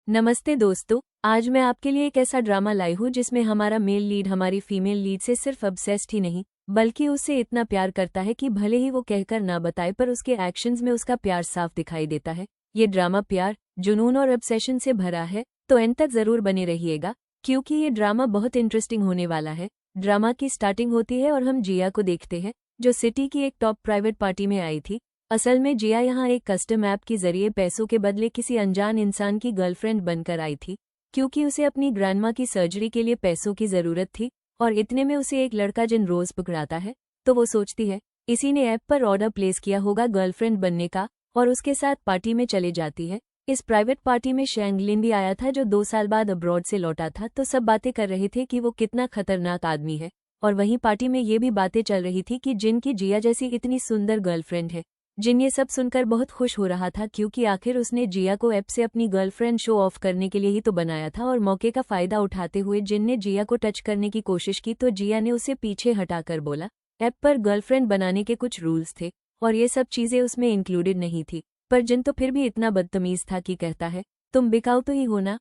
नमस्ते दोस्तों, आज मैं आपके लिए एक ऐसा ड्रामा लाई हूँ जिसमें हमारा मेल लीड हमारी फीमेल लीड से सिर्फ ऑब्सेस्ड ही नहीं बल्कि उससे इतना प्यार करता है कि भले ही वो कहकर ना बताए पर उसके एक्शंस में उसका प्यार साफ दिखाई देता है। ये ड्रामा प्यार, जुनून और ऑब्सेशन से भरा है, तो एंड तक जरूर बने रहिएगा क्योंकि ये ड्रामा बहुत इंटरेस्टिंग होने वाला है। ड्रामा की स्टार्टिंग होती है और हम जिया को देखते हैं जो सिटी की एक टॉप प्राइवेट पार्टी में आई थी। असल में जिया यहाँ एक कस्टम ऐप के जरिए पैसों के बदले किसी अनजान इंसान की गर्लफ्रेंड बनकर आई थी क्योंकि उसे अपनी ग्रैंडमा की सर्जरी के लिए पैसों की जरूरत थी और इतने में उसे एक लड़का जिन रोज पकड़ाता है तो वो सोचती है इसी ने ऐप पर ऑर्डर प्लेस किया होगा गर्लफ्रेंड बनने का और उसके साथ पार्टी में चले जाती है। इस प्राइवेट पार्टी में शैंग लिन भी आया था जो 2 साल बाद अब्रॉड से लौटा था, तो सब बातें कर रहे थे कि वो कितना खतरनाक आदमी है और वहीं पार्टी में ये भी बातें चल रही थी कि जिन की जिया जैसी इतनी सुंदर गर्लफ्रेंड है। जिन ये सब सुनकर बहुत खुश हो रहा था क्योंकि आखिर उसने जिया को ऐप से अपनी गर्लफ्रेंड शो ऑफ करने के लिए ही तो बनाया था और मौके का फायदा उठाते हुए जिन ने जिया को टच करने की कोशिश की तो जिया ने उसे पीछे हटाकर बोला ऐप पर गर्लफ्रेंड बनाने के कुछ रूल्स थे और ये सब चीजें उसमें इंक्लूडेड नहीं थी। पर जिन तो फिर भी इतना बदतमीज था कि कहता है तुम बिकाऊ तो ही हो ना,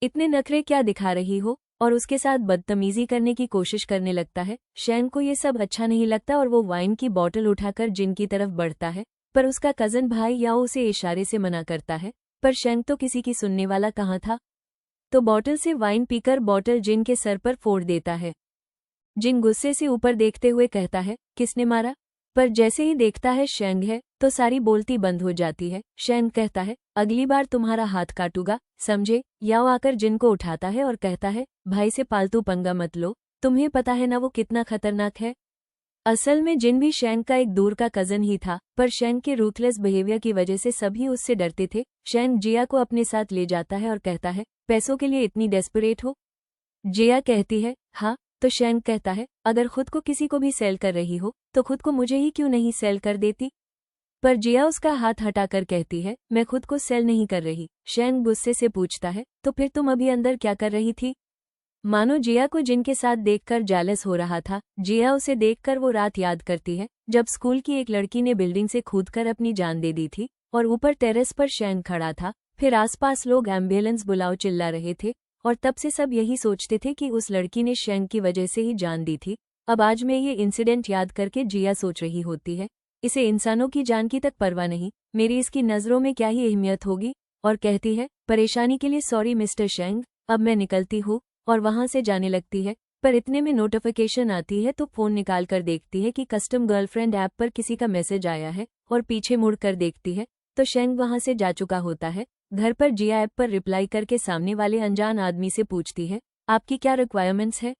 इतने नखरे क्या दिखा रही हो, और उसके साथ बदतमीजी करने की कोशिश करने लगता है। शैंग को ये सब अच्छा नहीं लगता और वो वाइन की बोतल उठाकर जिन की तरफ बढ़ता है पर उसका कजन भाई याओ उसे इशारे से मना करता है। पर शैंग तो किसी की सुनने वाला कहाँ था, तो बोतल से वाइन पीकर बोतल जिन के सर पर फोड़ देता है। जिन गुस्से से ऊपर देखते हुए कहता है किसने मारा, पर जैसे ही देखता है शैंग है तो सारी बोलती बंद हो जाती है। शैंग कहता है अगली बार तुम्हारा हाथ काटूंगा, समझे। याओ आकर जिन को उठाता है और कहता है भाई से पालतू पंगा मत लो, तुम्हें पता है ना वो कितना खतरनाक है। असल में जिन भी शैंग का एक दूर का कजन ही था पर शैंग के रूथलेस बिहेवियर की वजह से सभी उससे डरते थे। शैंग जिया को अपने साथ ले जाता है और कहता है पैसों के लिए इतनी डेस्परेट हो। जिया कहती है हाँ, तो शैंग कहता है अगर खुद को किसी को भी सेल कर रही हो तो खुद को मुझे ही क्यों नहीं सेल कर देती। पर जिया उसका हाथ हटाकर कहती है मैं खुद को सेल नहीं कर रही। शैंग गुस्से से पूछता है तो फिर तुम अभी अंदर क्या कर रही थी। मानो जिया को जिनके साथ देखकर जेलस हो रहा था। जिया उसे देखकर वो रात याद करती है जब स्कूल की एक लड़की ने बिल्डिंग से कूदकर अपनी जान दे दी थी और ऊपर टेरेस पर शैंग खड़ा था। फिर आसपास लोग एम्बुलेंस बुलाओ चिल्ला रहे थे और तब से सब यही सोचते थे कि उस लड़की ने शैंग की वजह से ही जान दी थी। अब आज में ये इंसिडेंट याद करके जिया सोच रही होती है इसे इंसानों की जान की तक परवाह नहीं, मेरी इसकी नजरों में क्या ही अहमियत होगी, और कहती है परेशानी के लिए सॉरी मिस्टर शैंग, अब मैं निकलती हूँ, और वहां से जाने लगती है। पर इतने में नोटिफिकेशन आती है तो फोन निकाल कर देखती है कि कस्टम गर्लफ्रेंड ऐप पर किसी का मैसेज आया है और पीछे मुड़ कर देखती है तो शैंग वहां से जा चुका होता है। घर पर जिया ऐप पर रिप्लाई करके सामने वाले अनजान आदमी से पूछती है आपकी क्या रिक्वायरमेंट्स है।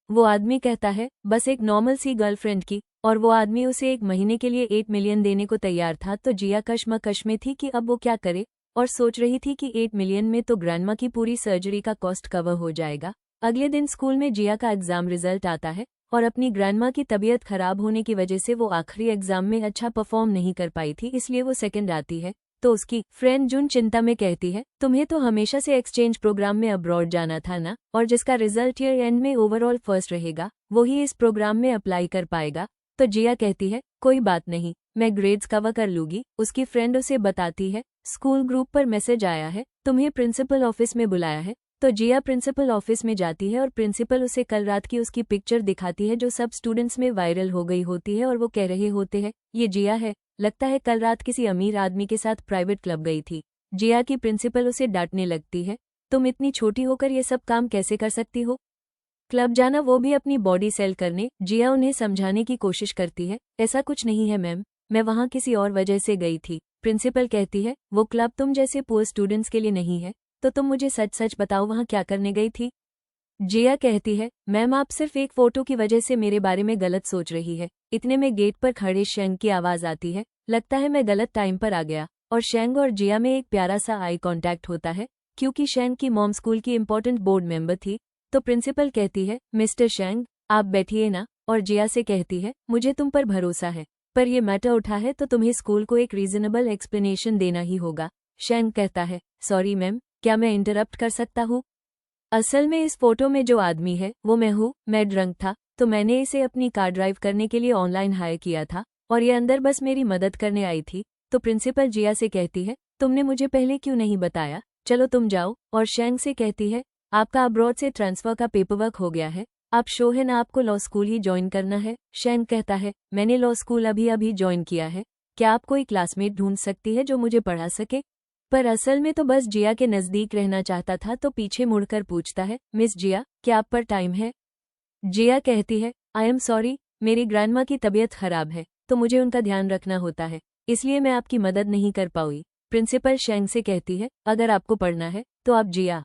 वो आदमी कहता है बस एक नॉर्मल सी गर्लफ्रेंड की, और वो आदमी उसे 1 महीने के लिए 8 मिलियन देने को तैयार था। तो जिया कश्मकश में थी कि अब वो क्या करे और सोच रही थी कि 8 मिलियन में तो ग्रैंडमा की पूरी सर्जरी का कॉस्ट कवर हो जाएगा। अगले दिन स्कूल में जिया का एग्जाम रिजल्ट आता है और अपनी ग्रैंडमा की तबीयत खराब होने की वजह से वो आखिरी एग्जाम में अच्छा परफॉर्म नहीं कर पाई थी, इसलिए वो सेकंड आती है। तो उसकी फ्रेंड जुन चिंता में कहती है तुम्हें तो हमेशा से एक्सचेंज प्रोग्राम में अब्रॉड जाना था ना, और जिसका रिजल्ट ईयर एंड में ओवरऑल फर्स्ट रहेगा वही इस प्रोग्राम में अप्लाई कर पाएगा। तो जिया कहती है कोई बात नहीं, मैं ग्रेड्स कवर कर लूंगी। उसकी फ्रेंड उसे बताती है स्कूल ग्रुप पर मैसेज आया है, तुम्हें प्रिंसिपल ऑफिस में बुलाया है। तो जिया प्रिंसिपल ऑफिस में जाती है और प्रिंसिपल उसे कल रात की उसकी पिक्चर दिखाती है जो सब स्टूडेंट्स में वायरल हो गई होती है और वो कह रहे होते हैं ये जिया है, लगता है कल रात किसी अमीर आदमी के साथ प्राइवेट क्लब गई थी। जिया की प्रिंसिपल उसे डांटने लगती है तुम इतनी छोटी होकर ये सब काम कैसे कर सकती हो, क्लब जाना वो भी अपनी बॉडी सेल करने। जिया उन्हें समझाने की कोशिश करती है ऐसा कुछ नहीं है मैम, मैं वहाँ किसी और वजह से गई थी। प्रिंसिपल कहती है वो क्लब तुम जैसे पुअर स्टूडेंट्स के लिए नहीं है, तो तुम मुझे सच सच बताओ वहाँ क्या करने गई थी। जिया कहती है मैम आप सिर्फ एक फोटो की वजह से मेरे बारे में गलत सोच रही है। इतने में गेट पर खड़े शैंग की आवाज आती है, लगता है मैं गलत टाइम पर आ गया, और शैंग और जिया में एक प्यारा सा आई कांटेक्ट होता है क्योंकि शैंग की मॉम स्कूल की इंपॉर्टेंट बोर्ड मेंबर थी। तो प्रिंसिपल कहती है मिस्टर शैंग आप बैठिए ना, और जिया से कहती है मुझे तुम पर भरोसा है, पर ये मैटर उठा है तो तुम्हें स्कूल को एक रीजनेबल एक्सप्लेनेशन देना ही होगा। शैंग कहता है सॉरी मैम, क्या मैं इंटरप्ट कर सकता हूँ। असल में इस फोटो में जो आदमी है वो मैं हूँ, मैं ड्रंक था तो मैंने इसे अपनी कार ड्राइव करने के लिए ऑनलाइन हायर किया था और ये अंदर बस मेरी मदद करने आई थी। तो प्रिंसिपल जिया से कहती है तुमने मुझे पहले क्यों नहीं बताया, चलो तुम जाओ, और शेंग से कहती है आपका अब्रॉड से ट्रांसफर का पेपरवर्क हो गया है, आप श्योर है ना आपको लॉ स्कूल ही ज्वाइन करना है। शेंग कहता है मैंने लॉ स्कूल अभी अभी ज्वाइन किया है, क्या आप कोई क्लासमेट ढूंढ सकती है जो मुझे पढ़ा सके। पर असल में तो बस जिया के नज़दीक रहना चाहता था, तो पीछे मुड़कर पूछता है मिस जिया क्या आप पर टाइम है। जिया कहती है आई एम सॉरी, मेरी ग्रैंडमा की तबीयत खराब है तो मुझे उनका ध्यान रखना होता है, इसलिए मैं आपकी मदद नहीं कर पाऊंगी। प्रिंसिपल शेंग से कहती है अगर आपको पढ़ना है तो आप जिया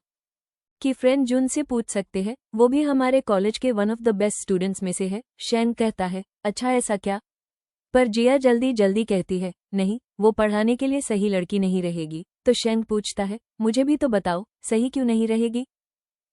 की फ्रेंड जुन से पूछ सकते हैं, वो भी हमारे कॉलेज के one of the best students में से है। शेंग कहता है अच्छा ऐसा क्या। पर जिया जल्दी जल्दी कहती है नहीं, वो पढ़ाने के लिए सही लड़की नहीं रहेगी। तो शेंग पूछता है मुझे भी तो बताओ सही क्यों नहीं रहेगी।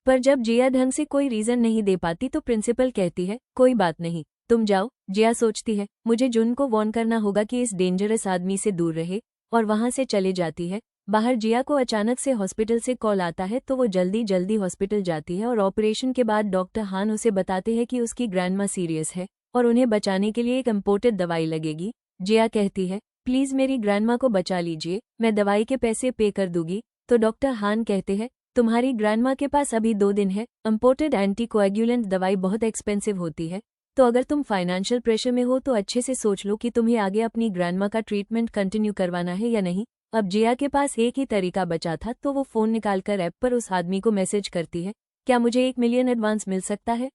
पर जब जिया ढंग से कोई रीजन नहीं दे पाती तो प्रिंसिपल कहती है कोई बात नहीं, तुम जाओ। जिया सोचती है मुझे जुन को वार्न करना होगा कि इस डेंजरस आदमी से दूर रहे, और वहां से चले जाती है। बाहर जिया को अचानक से हॉस्पिटल से कॉल आता है तो वो जल्दी जल्दी हॉस्पिटल जाती है, और ऑपरेशन के बाद डॉक्टर हान उसे बताते हैं कि उसकी ग्रैंडमा सीरियस है और उन्हें बचाने के लिए एक इम्पोर्टेड दवाई लगेगी। जिया कहती है प्लीज मेरी ग्रैंडमा को बचा लीजिए, मैं दवाई के पैसे पे कर दूंगी। तो डॉक्टर हान कहते हैं तुम्हारी ग्रैंडमा के पास अभी 2 दिन है, इम्पोर्टेड एंटीकोएगुलेंट दवाई बहुत एक्सपेंसिव होती है, तो अगर तुम फाइनेंशियल प्रेशर में हो तो अच्छे से सोच लो कि तुम्हें आगे अपनी ग्रैंडमा का ट्रीटमेंट कंटिन्यू करवाना है या नहीं। अब जिया के पास एक ही तरीका बचा था, तो वो फोन निकालकर ऐप पर उस आदमी को मैसेज करती है क्या मुझे 1 मिलियन एडवांस मिल सकता है।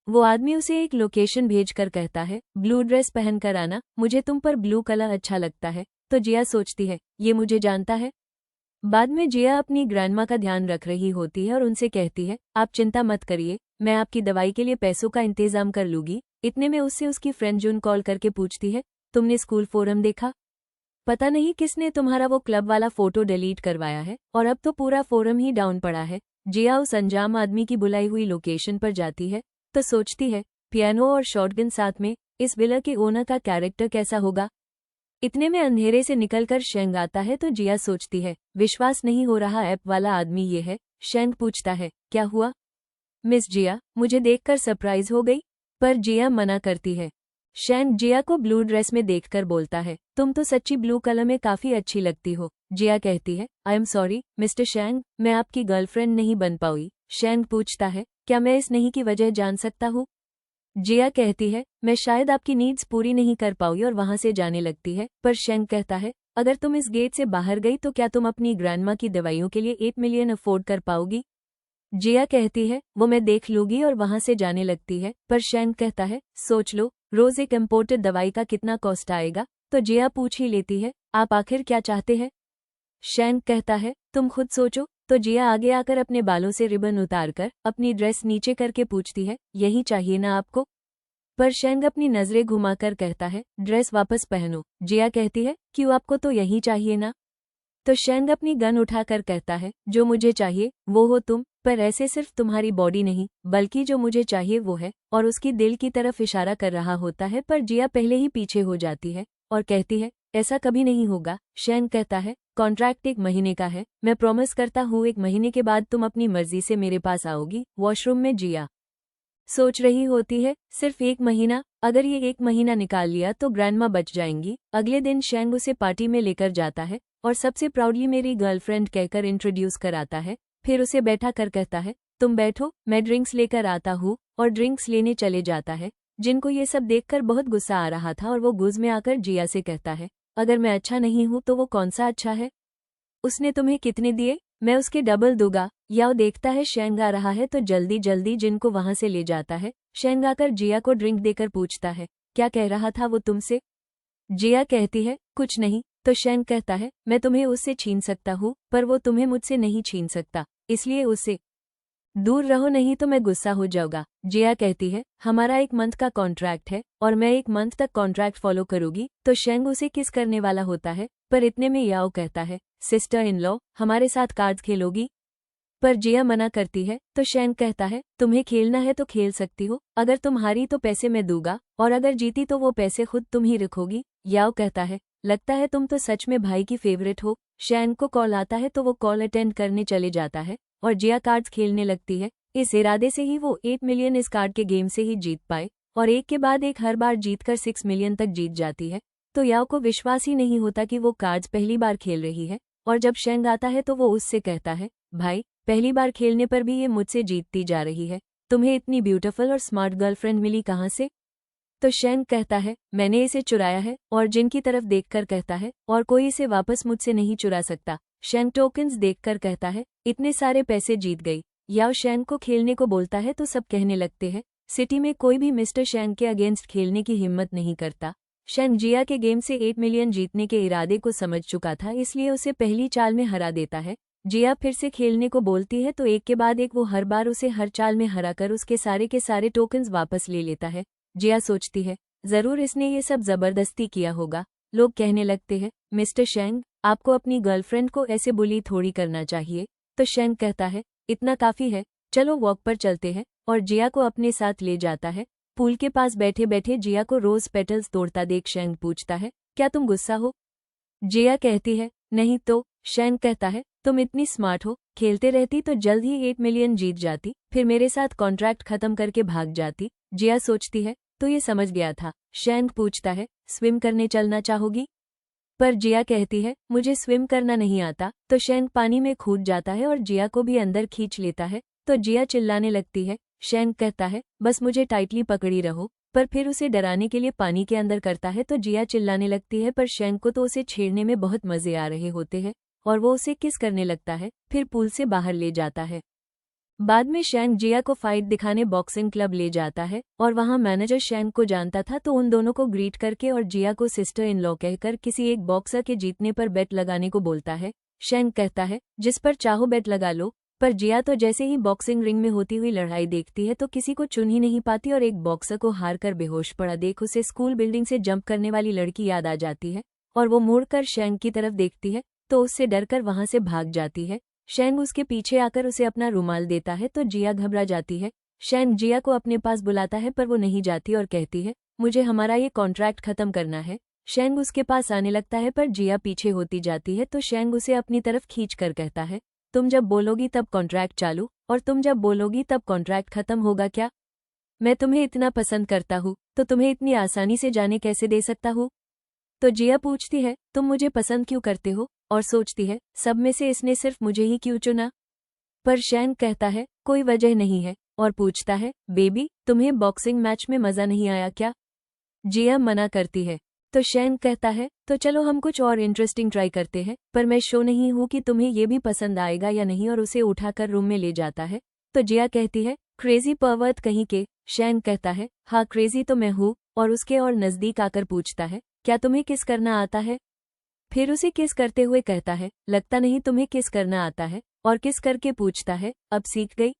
वो आदमी उसे एक लोकेशन भेजकर कहता है ब्लू ड्रेस पहन कर आना, मुझे तुम पर ब्लू कलर अच्छा लगता है। तो जिया सोचती है ये मुझे जानता है। बाद में जिया अपनी ग्रैंडमा का ध्यान रख रही होती है और उनसे कहती है आप चिंता मत करिए, मैं आपकी दवाई के लिए पैसों का इंतजाम कर लूंगी। इतने में उससे उसकी फ्रेंड जून कॉल करके पूछती है तुमने स्कूल फोरम देखा, पता नहीं किसने तुम्हारा वो क्लब वाला फोटो डिलीट करवाया है और अब तो पूरा फोरम ही डाउन पड़ा है। जिया उस अनजान आदमी की बुलाई हुई लोकेशन पर जाती है तो सोचती है पियानो और शॉटगन साथ में, इस विला के ओनर का कैरेक्टर कैसा होगा। इतने में अंधेरे से निकलकर शेंग आता है तो जिया सोचती है विश्वास नहीं हो रहा ऐप वाला आदमी ये है। शेंग पूछता है क्या हुआ मिस जिया, मुझे देखकर सरप्राइज हो गई। पर जिया मना करती है। शेंग जिया को ब्लू ड्रेस में देखकर बोलता है तुम तो सच्ची ब्लू कलर में काफी अच्छी लगती हो। जिया कहती है आई एम सॉरी मिस्टर शेंग, मैं आपकी गर्लफ्रेंड नहीं बन पाई। शेंग पूछता है क्या मैं इस नहीं की वजह जान सकता हूँ। जिया कहती है मैं शायद आपकी नीड्स पूरी नहीं कर पाऊंगी, और वहां से जाने लगती है। पर शेंग कहता है अगर तुम इस गेट से बाहर गई तो क्या तुम अपनी ग्रैंडमा की दवाइयों के लिए 8 मिलियन अफोर्ड कर पाओगी। जिया कहती है वो मैं देख लूंगी, और वहां से जाने लगती है। पर शेंग कहता है सोच लो रोज एक इम्पोर्टेड दवाई का कितना कॉस्ट आएगा। तो जिया पूछ ही लेती है आप आखिर क्या चाहते हैं। शेंग कहता है तुम खुद सोचो। तो जिया आगे आकर अपने बालों से रिबन उतारकर अपनी ड्रेस नीचे करके पूछती है यही चाहिए ना आपको। पर शेंग अपनी नजरें घुमाकर कहता है ड्रेस वापस पहनो। जिया कहती है क्यों, आपको तो यही चाहिए ना। तो शेंग अपनी गन उठाकर कहता है जो मुझे चाहिए वो हो तुम, पर ऐसे सिर्फ तुम्हारी बॉडी नहीं बल्कि जो मुझे चाहिए वो है, और उसकी दिल की तरफ इशारा कर रहा होता है। पर जिया पहले ही पीछे हो जाती है और कहती है ऐसा कभी नहीं होगा। शेंग कहता है कॉन्ट्रैक्ट 1 महीने का है, मैं प्रॉमिस करता हूँ 1 महीने के बाद तुम अपनी मर्जी से मेरे पास आओगी। वॉशरूम में जिया सोच रही होती है सिर्फ 1 महीना, अगर ये 1 महीना निकाल लिया तो ग्रैंडमा बच जाएंगी। अगले दिन शेंग उसे पार्टी में लेकर जाता है और सबसे प्राउडली मेरी गर्लफ्रेंड कहकर इंट्रोड्यूस कराता है। फिर उसे बैठा कर कहता है तुम बैठो, मैं ड्रिंक्स लेकर आता हूँ, और ड्रिंक्स लेने चले जाता है। जिनको ये सब देखकर बहुत गुस्सा आ रहा था और वो गुस्से में आकर जिया से कहता है अगर मैं अच्छा नहीं हूँ तो वो कौन सा अच्छा है। उसने तुम्हें कितने दिए, मैं उसके डबल दूंगा। याओ देखता है शेंग आ रहा है तो जल्दी जल्दी जिनको वहां से ले जाता है। शेंग आकर जिया को ड्रिंक देकर पूछता है क्या कह रहा था वो तुमसे। जिया कहती है कुछ नहीं। तो शेंग कहता है मैं तुम्हें उससे छीन सकता हूँ पर वो तुम्हें मुझसे नहीं छीन सकता, इसलिए उससे दूर रहो नहीं तो मैं गुस्सा हो जाऊंगा। जिया कहती है हमारा 1 मंथ का कॉन्ट्रैक्ट है और मैं 1 मंथ तक कॉन्ट्रैक्ट फॉलो करूंगी। तो शेंग उसे किस करने वाला होता है, पर इतने में याओ कहता है सिस्टर इन लॉ हमारे साथ कार्ड्स खेलोगी। पर जिया मना करती है तो शेंग कहता है तुम्हें खेलना है तो खेल सकती हो, अगर तुम हारी तो पैसे मैं दूंगा, और अगर जीती तो वो पैसे खुद तुम ही रखोगी। याओ कहता है लगता है तुम तो सच में भाई की फेवरेट हो। शेंग को कॉल आता है तो वो कॉल अटेंड करने चले जाता है और जिया कार्ड्स खेलने लगती है, इस इरादे से ही वो 8 मिलियन इस कार्ड के गेम से ही जीत पाए, और एक के बाद एक हर बार जीतकर 6 मिलियन तक जीत जाती है। तो याओ को विश्वास ही नहीं होता कि वो कार्ड्स पहली बार खेल रही है। और जब शेंग आता है तो वो उससे कहता है, भाई पहली बार खेलने पर भी ये मुझसे जीतती जा रही है, तुम्हें इतनी ब्यूटीफुल और स्मार्ट गर्लफ्रेंड मिली कहाँ से? तो शेंग कहता है, मैंने इसे चुराया है, और जिन की तरफ देखकर कहता है, और कोई इसे वापस मुझसे नहीं चुरा सकता। शेंग टोकन्स देखकर कहता है, इतने सारे पैसे जीत गई। याओ शेंग को खेलने को बोलता है तो सब कहने लगते हैं, सिटी में कोई भी मिस्टर शेंग के अगेंस्ट खेलने की हिम्मत नहीं करता। शेंग जिया के गेम से 8 मिलियन जीतने के इरादे को समझ चुका था, इसलिए उसे पहली चाल में हरा देता है। जिया फिर से खेलने को बोलती है तो एक के बाद एक वो हर बार उसे हर चाल में हराकर उसके सारे के सारे टोकन्स वापस ले लेता है। जिया सोचती है, जरूर इसने ये सब जबरदस्ती किया होगा। लोग कहने लगते हैं, मिस्टर शेंग, आपको अपनी गर्लफ्रेंड को ऐसे बुली थोड़ी करना चाहिए। तो शेंग कहता है, इतना काफी है, चलो वॉक पर चलते हैं, और जिया को अपने साथ ले जाता है। पूल के पास बैठे बैठे जिया को रोज पेटल्स तोड़ता देख शेंग पूछता है, क्या तुम गुस्सा हो? जिया कहती है, नहीं तो। शेंग कहता है, तुम इतनी स्मार्ट हो, खेलते रहती तो जल्द ही 8 मिलियन जीत जाती, फिर मेरे साथ कॉन्ट्रैक्ट खत्म करके भाग जाती। जिया सोचती है, तो ये समझ गया था। शेंग पूछता है, स्विम करने चलना चाहोगी? पर जिया कहती है, मुझे स्विम करना नहीं आता। तो शेंग पानी में कूद जाता है और जिया को भी अंदर खींच लेता है। तो जिया चिल्लाने लगती है। शेंग कहता है, बस मुझे टाइटली पकड़ी रहो, पर फिर उसे डराने के लिए पानी के अंदर करता है तो जिया चिल्लाने लगती है, पर शेंग को तो उसे छेड़ने में बहुत मजे आ रहे होते हैं और वो उसे किस करने लगता है, फिर पूल से बाहर ले जाता है। बाद में शेंग जिया को फाइट दिखाने बॉक्सिंग क्लब ले जाता है और वहां मैनेजर शेंग को जानता था तो उन दोनों को ग्रीट करके और जिया को सिस्टर इन लॉ कहकर किसी एक बॉक्सर के जीतने पर बेट लगाने को बोलता है। शेंग कहता है, जिस पर चाहो बेट लगा लो, पर जिया तो जैसे ही बॉक्सिंग रिंग में होती हुई लड़ाई देखती है तो किसी को चुन ही नहीं पाती और एक बॉक्सर को हार कर बेहोश पड़ा देख उसे स्कूल बिल्डिंग से जंप करने वाली लड़की याद आ जाती है और वो मुड़कर शेंग की तरफ देखती है तो उससे डरकर वहां से भाग जाती है। शेंग उसके पीछे आकर उसे अपना रुमाल देता है तो जिया घबरा जाती है। शेंग जिया को अपने पास बुलाता है पर वो नहीं जाती और कहती है, मुझे हमारा ये कॉन्ट्रैक्ट खत्म करना है। शेंग उसके पास आने लगता है पर जिया पीछे होती जाती है तो शेंग उसे अपनी तरफ खींच कर कहता है, तुम जब बोलोगी तब कॉन्ट्रैक्ट चालू, और तुम जब बोलोगी तब कॉन्ट्रैक्ट खत्म होगा क्या? मैं तुम्हें इतना पसंद करता हूँ तो तुम्हें इतनी आसानी से जाने कैसे दे सकता हूँ? तो जिया पूछती है, तुम मुझे पसंद क्यों करते हो? और सोचती है, सब में से इसने सिर्फ मुझे ही क्यों चुना? पर शेंग कहता है, कोई वजह नहीं है, और पूछता है, बेबी तुम्हें बॉक्सिंग मैच में मजा नहीं आया क्या? जिया मना करती है। तो शेंग कहता है, तो चलो हम कुछ और इंटरेस्टिंग ट्राई करते हैं, पर मैं श्योर नहीं हूँ कि तुम्हें ये भी पसंद आएगा या नहीं, और उसे उठाकर रूम में ले जाता है। तो जिया कहती है, क्रेजी पर्वर्ट कहीं के। शेंग कहता है, हाँ क्रेजी तो मैं हूँ, और उसके और नजदीक आकर पूछता है, क्या तुम्हें किस करना आता है? फिर उसे किस करते हुए कहता है, लगता नहीं तुम्हें किस करना आता है, और किस करके पूछता है, अब सीख गई?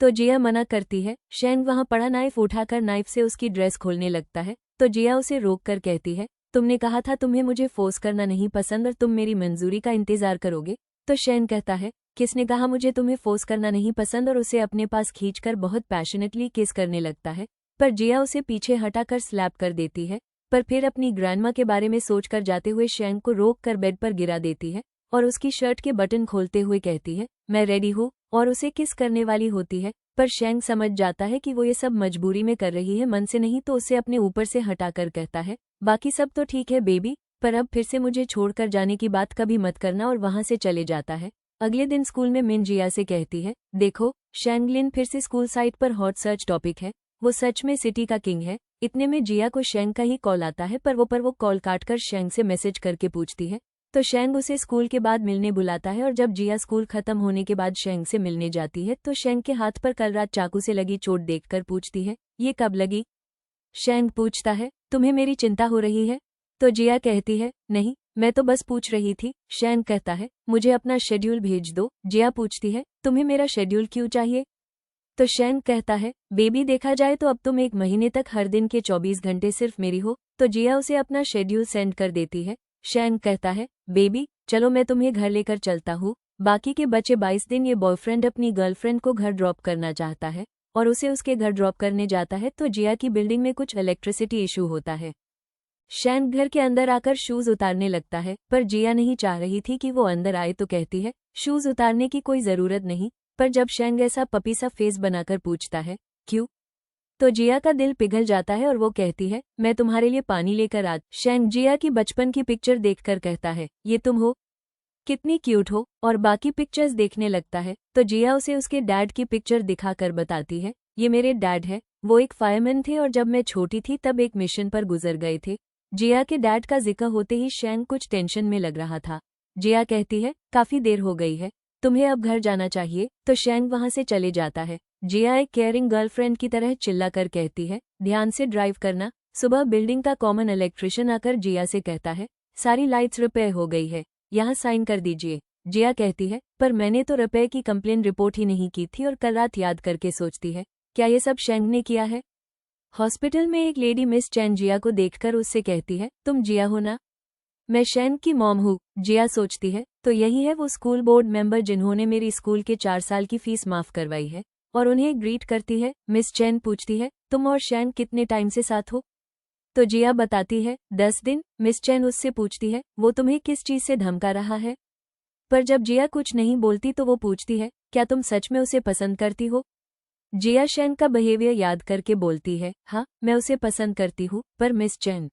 तो जिया मना करती है। शेंग वहां पड़ा नाइफ उठाकर नाइफ से उसकी ड्रेस खोलने लगता है तो जिया उसे रोक कर कहती है, तुमने कहा था तुम्हें मुझे फोर्स करना नहीं पसंद और तुम मेरी मंजूरी का इंतजार करोगे। तो शेंग कहता है, किसने कहा मुझे तुम्हें फोर्स करना नहीं पसंद, और उसे अपने पास खींचकर बहुत पैशनेटली किस करने लगता है। पर जिया उसे पीछे हटाकर स्लैप कर देती है, पर फिर अपनी ग्रैंडमा के बारे में सोचकर जाते हुए शेंग को रोक कर बेड पर गिरा देती है और उसकी शर्ट के बटन खोलते हुए कहती है, मैं रेडी हूँ, और उसे किस करने वाली होती है। पर शेंग समझ जाता है कि वो ये सब मजबूरी में कर रही है, मन से नहीं, तो उसे अपने ऊपर से हटाकर कहता है, बाकी सब तो ठीक है बेबी, पर अब फिर से मुझे छोड़कर जाने की बात कभी मत करना, और वहां से चले जाता है। अगले दिन स्कूल में मिन जिया से कहती है, देखो शेंगलिन फिर से स्कूल साइट पर हॉट सर्च टॉपिक है, वो सच में सिटी का किंग है। इतने में जिया को शेंग का ही कॉल आता है, पर वो कॉल काटकर शेंग से मैसेज करके पूछती है। तो शेंग उसे स्कूल के बाद मिलने बुलाता है, और जब जिया स्कूल खत्म होने के बाद शेंग से मिलने जाती है तो शेंग के हाथ पर कल रात चाकू से लगी चोट देखकर पूछती है, ये कब लगी? शेंग पूछता है, तुम्हें मेरी चिंता हो रही है? तो जिया कहती है, नहीं, मैं तो बस पूछ रही थी। शेंग कहता है, मुझे अपना शेड्यूल भेज दो। जिया पूछती है, तुम्हें मेरा शेड्यूल क्यों चाहिए? तो शेंग कहता है, बेबी देखा जाए तो अब तुम 1 महीने तक हर दिन के 24 घंटे सिर्फ मेरी हो। तो जिया उसे अपना शेड्यूल सेंड कर देती है। शेंग कहता है, बेबी चलो मैं तुम्हें घर लेकर चलता हूँ। बाकी के बचे 22 दिन ये बॉयफ्रेंड अपनी गर्लफ्रेंड को घर ड्रॉप करना चाहता है और उसे उसके घर ड्रॉप करने जाता है तो जिया की बिल्डिंग में कुछ इलेक्ट्रिसिटी इशू होता है। शेंग घर के अंदर आकर शूज उतारने लगता है, पर जिया नहीं चाह रही थी कि वो अंदर आए तो कहती है, शूज उतारने की कोई जरूरत नहीं। पर जब शेंग ऐसा पपी सा फेस बनाकर पूछता है, क्यों? तो जिया का दिल पिघल जाता है और वो कहती है, मैं तुम्हारे लिए पानी लेकर आ। शेंग जिया की बचपन की पिक्चर देखकर कहता है, ये तुम हो? कितनी क्यूट हो, और बाकी पिक्चर्स देखने लगता है। तो जिया उसे उसके डैड की पिक्चर दिखाकर बताती है, ये मेरे डैड है, वो एक फायरमैन थे और जब मैं छोटी थी तब एक मिशन पर गुजर गए थे। जिया के डैड का जिक्र होते ही शैंग कुछ टेंशन में लग रहा था। जिया कहती है, काफी देर हो गई है, तुम्हें अब घर जाना चाहिए। तो शैंग वहां से चले जाता है। जिया एक केयरिंग गर्लफ्रेंड की तरह चिल्लाकर कहती है, ध्यान से ड्राइव करना। सुबह बिल्डिंग का कॉमन इलेक्ट्रिशियन आकर जिया से कहता है, सारी लाइट्स रिपेयर हो गई है, यहाँ साइन कर दीजिए। जिया कहती है, पर मैंने तो रिपेयर की कंप्लेन रिपोर्ट ही नहीं की थी। और कल रात याद करके सोचती है, क्या ये सब शैंग ने किया है। हॉस्पिटल में एक लेडी मिस चैन जिया को देखकर उससे कहती है, तुम जिया हो ना? मैं शैंग की मॉम हूँ। जिया सोचती है, तो यही है वो स्कूल बोर्ड मेंबर जिन्होंने मेरी स्कूल के 4 साल की फीस माफ करवाई है। और उन्हें ग्रीट करती है। मिस चैन पूछती है, तुम और शैंग कितने टाइम से साथ हो? तो जिया बताती है, 10 दिन। मिस चैन उससे पूछती है, वो तुम्हें किस चीज से धमका रहा है? पर जब जिया कुछ नहीं बोलती तो वो पूछती है, क्या तुम सच में उसे पसंद करती हो? जिया शैंग का बिहेवियर याद करके बोलती है, हाँ मैं उसे पसंद करती हूँ। पर मिस चैन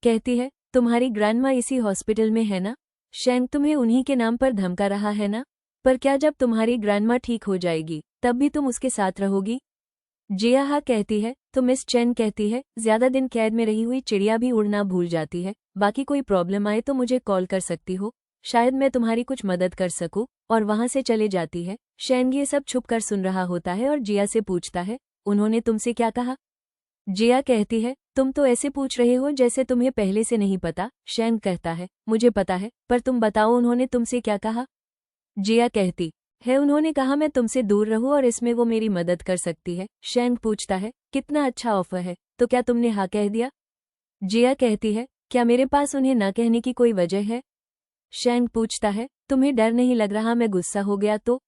कहती है, तुम्हारी ग्रैंडमा इसी हॉस्पिटल में है ना? शैंग तुम्हें उन्हीं के नाम पर धमका रहा है ना? पर क्या जब तुम्हारी ग्रैंडमा ठीक हो जाएगी तब भी तुम उसके साथ रहोगी? जिया हाँ कहती है। तो मिस चैन कहती है, ज्यादा दिन कैद में रही हुई चिड़िया भी उड़ना भूल जाती है, बाकी कोई प्रॉब्लम आए तो मुझे कॉल कर सकती हो, शायद मैं तुम्हारी कुछ मदद कर सकूं। और वहां से चले जाती है। शैंग ये सब छुप कर सुन रहा होता है और जिया से पूछता है, उन्होंने तुमसे क्या कहा? जिया कहती है, तुम तो ऐसे पूछ रहे हो जैसे तुम्हें पहले से नहीं पता। शैंग कहता है, मुझे पता है, पर तुम बताओ उन्होंने तुमसे क्या कहा? जिया कहती है, उन्होंने कहा मैं तुमसे दूर रहूं और इसमें वो मेरी मदद कर सकती है। शैंग पूछता है, कितना अच्छा ऑफर है, तो क्या तुमने हाँ कह दिया? जिया कहती है, क्या मेरे पास उन्हें ना कहने की कोई वजह है? शैंग पूछता है, तुम्हें डर नहीं लग रहा मैं गुस्सा हो गया तो?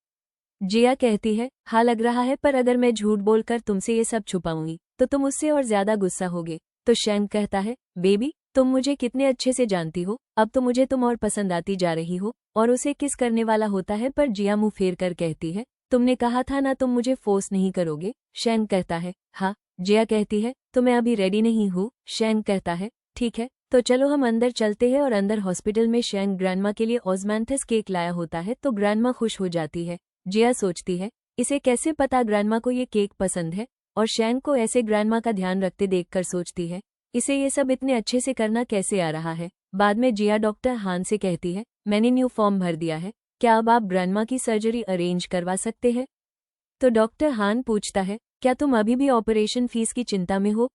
जिया कहती है, हाँ लग रहा है, पर अगर मैं झूठ बोलकर तुमसे ये सब छुपाऊंगी तो तुम उससे और ज्यादा गुस्सा होगे। तो शैंग कहता है, बेबी तुम मुझे कितने अच्छे से जानती हो, अब तो मुझे तुम और पसंद आती जा रही हो। और उसे किस करने वाला होता है, पर जिया मुंह फेर कर कहती है, तुमने कहा था ना तुम मुझे फोर्स नहीं करोगे। शैंग कहता है, हाँ। जिया कहती है, तो मैं अभी रेडी नहीं हूँ। शैंग कहता है, ठीक है, तो चलो हम अंदर चलते हैं। और अंदर हॉस्पिटल में शैंग ग्रैंडमा के लिए ऑज़मैंथस केक लाया होता है तो ग्रैंडमा खुश हो जाती है। जिया सोचती है, इसे कैसे पता ग्रैंडमा को ये केक पसंद है। और शैंग को ऐसे ग्रैंडमा का ध्यान रखते देखकर सोचती है, इसे ये सब इतने अच्छे से करना कैसे आ रहा है। बाद में जिया डॉक्टर हान से कहती है, मैंने न्यू फॉर्म भर दिया है, क्या अब आप ग्रैंडमा की सर्जरी अरेंज करवा सकते हैं? तो डॉक्टर हान पूछता है, क्या तुम अभी भी ऑपरेशन फीस की चिंता में हो?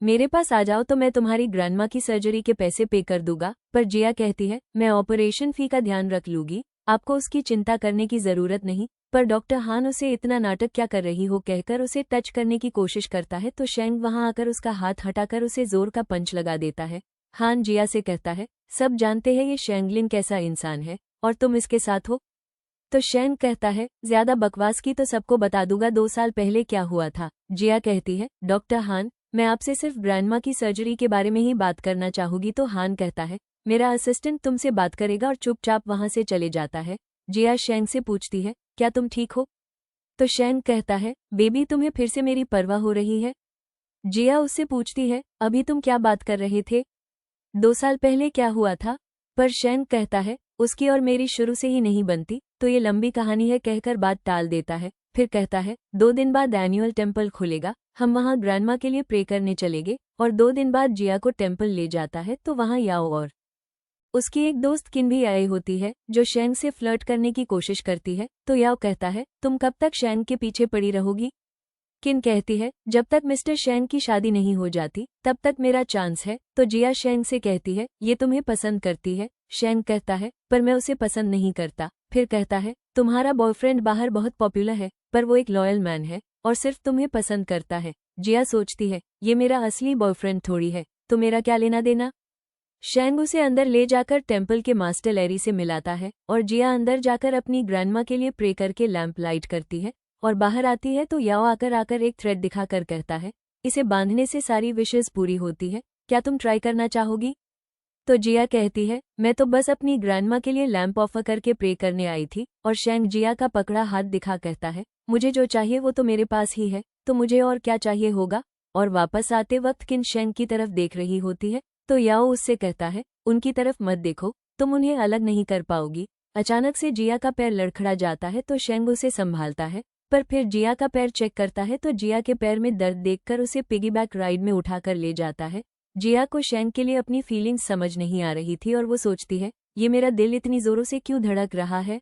मेरे पास आ जाओ तो मैं तुम्हारी ग्रैंडमा की सर्जरी के पैसे पे कर दूंगा। पर जिया कहती है, मैं ऑपरेशन फी का ध्यान रख लूंगी, आपको उसकी चिंता करने की जरूरत नहीं। पर डॉक्टर हान उसे इतना नाटक क्या कर रही हो कहकर उसे टच करने की कोशिश करता है तो शैंग वहां आकर उसका हाथ हटाकर उसे जोर का पंच लगा देता है। हान जिया से कहता है, सब जानते हैं ये शैंगलिन कैसा इंसान है और तुम इसके साथ हो। तो शैंग कहता है, ज्यादा बकवास की तो सबको बता दूंगा 2 साल पहले क्या हुआ था। जिया कहती है, डॉक्टर हान मैं आपसे सिर्फ ग्रैंडमा की सर्जरी के बारे में ही बात करना चाहूंगी। तो हान कहता है, मेरा असिस्टेंट तुमसे बात करेगा और चुपचाप वहां से चले जाता है। जिया शैंग से पूछती है, क्या तुम ठीक हो? तो शैंग कहता है, बेबी तुम्हें फिर से मेरी परवाह हो रही है? जिया उससे पूछती है, अभी तुम क्या बात कर रहे थे? 2 साल पहले क्या हुआ था? पर शैंग कहता है, उसकी और मेरी शुरू से ही नहीं बनती, तो ये लंबी कहानी है कहकर बात टाल देता है। फिर कहता है, 2 दिन बाद एनुअल टेम्पल खुलेगा, हम वहां ग्रैंडमा के लिए प्रे करने चलेंगे। और 2 दिन बाद जिया को टेम्पल ले जाता है तो वहां याओ और उसकी एक दोस्त किन भी आई होती है जो शैंग से फ्लर्ट करने की कोशिश करती है। तो याओ कहता है, तुम कब तक शैंग के पीछे पड़ी रहोगी? किन कहती है, जब तक मिस्टर शैंग की शादी नहीं हो जाती तब तक मेरा चांस है। तो जिया शैंग से कहती है, ये तुम्हें पसंद करती है? शैंग कहता है, पर मैं उसे पसंद नहीं करता। फिर कहता है, तुम्हारा बॉयफ्रेंड बाहर बहुत पॉपुलर है, पर वो एक लॉयल मैन है और सिर्फ तुम्हें पसंद करता है। जिया सोचती है, ये मेरा असली बॉयफ्रेंड थोड़ी है, तो मेरा क्या लेना देना। शैंग उसे अंदर ले जाकर टेम्पल के मास्टर लैरी से मिलाता है और जिया अंदर जाकर अपनी ग्रैंडमा के लिए प्रे करके लैंप लाइट करती है। और बाहर आती है तो याओ आकर एक थ्रेड दिखाकर कहता है, इसे बांधने से सारी विशेष पूरी होती है, क्या तुम ट्राई करना चाहोगी? तो जिया कहती है, मैं तो बस अपनी ग्रैंडमा के लिए लैंप ऑफर करके प्रे करने आई थी। और शैंग जिया का पकड़ा हाथ दिखा कहता है, मुझे जो चाहिए वो तो मेरे पास ही है, तो मुझे और क्या चाहिए होगा। और वापस आते वक्त किन शैंग की तरफ देख रही होती है तो याओ उससे कहता है, उनकी तरफ मत देखो, तुम उन्हें अलग नहीं कर पाओगी। अचानक से जिया का पैर लड़खड़ा जाता है तो शेंग उसे संभालता है, पर फिर जिया का पैर चेक करता है तो जिया के पैर में दर्द देखकर उसे पिगीबैक राइड में उठाकर ले जाता है। जिया को शेंग के लिए अपनी फीलिंग्स समझ नहीं आ रही थी और वो सोचती है, ये मेरा दिल इतनी जोरों से क्यों धड़क रहा है।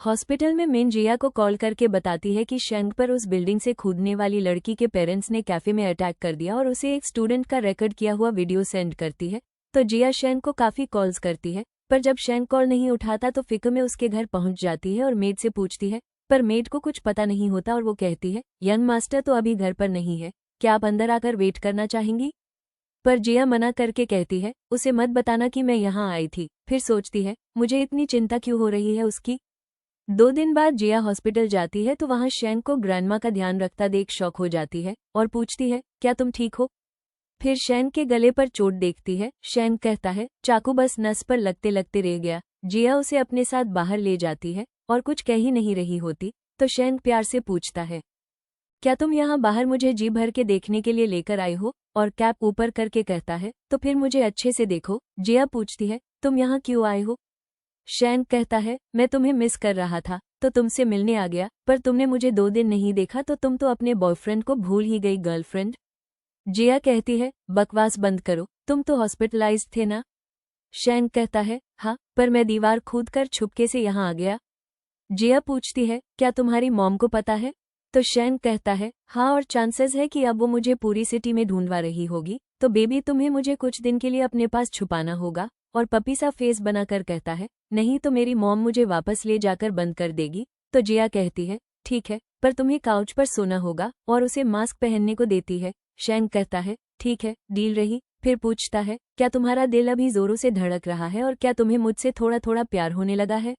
हॉस्पिटल में मिन जिया को कॉल करके बताती है कि शेंग पर उस बिल्डिंग से कूदने वाली लड़की के पेरेंट्स ने कैफे में अटैक कर दिया और उसे एक स्टूडेंट का रिकॉर्ड किया हुआ वीडियो सेंड करती है। तो जिया शेंग को काफी कॉल्स करती है, पर जब शेंग कॉल नहीं उठाता तो फिक्र में उसके घर पहुंच जाती है और मेड से पूछती है, पर मेड को कुछ पता नहीं होता और वो कहती है, यंग मास्टर तो अभी घर पर नहीं है, क्या आप अंदर आकर वेट करना चाहेंगी। पर जिया मना करके कहती है, उसे मत बताना कि मैं यहाँ आई थी। फिर सोचती है, मुझे इतनी चिंता क्यों हो रही है उसकी। 2 दिन बाद जिया हॉस्पिटल जाती है तो वहां शेंग को ग्रैंडमा का ध्यान रखता देख शॉक हो जाती है और पूछती है, क्या तुम ठीक हो। फिर शेंग के गले पर चोट देखती है। शेंग कहता है, चाकू बस नस पर लगते लगते रह गया। जिया उसे अपने साथ बाहर ले जाती है और कुछ कह ही नहीं रही होती, तो शेंग प्यार से पूछता है, क्या तुम यहाँ बाहर मुझे जी भर के देखने के लिए लेकर आए हो, और कैप ऊपर करके कहता है, तो फिर मुझे अच्छे से देखो। जिया पूछती है, तुम यहाँ क्यों आए हो। शेंग कहता है, मैं तुम्हें मिस कर रहा था तो तुमसे मिलने आ गया, पर तुमने मुझे 2 दिन नहीं देखा तो तुम तो अपने बॉयफ्रेंड को भूल ही गई गर्लफ्रेंड। जिया कहती है, बकवास बंद करो, तुम तो हॉस्पिटलाइज्ड थे ना। शेंग कहता है, हाँ, पर मैं दीवार कूदकर छुपके से यहाँ आ गया। जिया पूछती है, क्या तुम्हारी मॉम को पता है। तो शेंग कहता है, हाँ, और चांसेस है कि अब वो मुझे पूरी सिटी में ढूंढवा रही होगी, तो बेबी तुम्हें मुझे कुछ दिन के लिए अपने पास छुपाना होगा। और पपी सा फेस बनाकर कहता है, नहीं तो मेरी मॉम मुझे वापस ले जाकर बंद कर देगी। तो जिया कहती है, ठीक है, पर तुम्हें काउच पर सोना होगा, और उसे मास्क पहनने को देती है। शेंग कहता है, ठीक है, डील रही। फिर पूछता है, क्या तुम्हारा दिल अभी जोरों से धड़क रहा है और क्या तुम्हें मुझसे थोड़ा थोड़ा प्यार होने लगा है।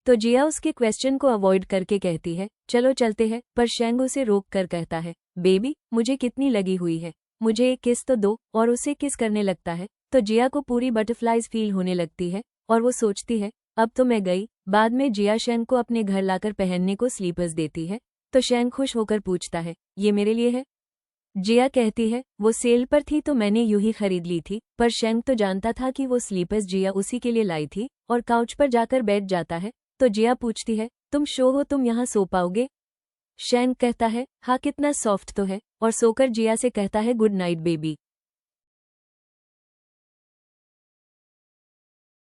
तो जिया उसके क्वेश्चन को अवॉइड करके कहती है, चलो चलते हैं, पर शेंग उसे रोक कर कहता है, बेबी मुझे कितनी लगी हुई है, मुझे एक किस तो दो। और उसे किस करने लगता है तो जिया को पूरी बटरफ्लाइज फील होने लगती है और वो सोचती है, अब तो मैं गई। बाद में जिया शेंग को अपने घर लाकर पहनने को स्लीपर्स देती है, तो शेंग खुश होकर पूछता है, ये मेरे लिए है। जिया कहती है, वो सेल पर थी तो मैंने यूं ही खरीद ली थी। पर शेंग तो जानता था कि वो स्लीपर्स जिया उसी के लिए लाई थी और काउच पर जाकर बैठ जाता है। तो जिया पूछती है, तुम शो हो, तुम यहाँ सो पाओगे। शेंग कहता है, हाँ, कितना सॉफ्ट तो है, और सोकर जिया से कहता है, गुड नाइट बेबी।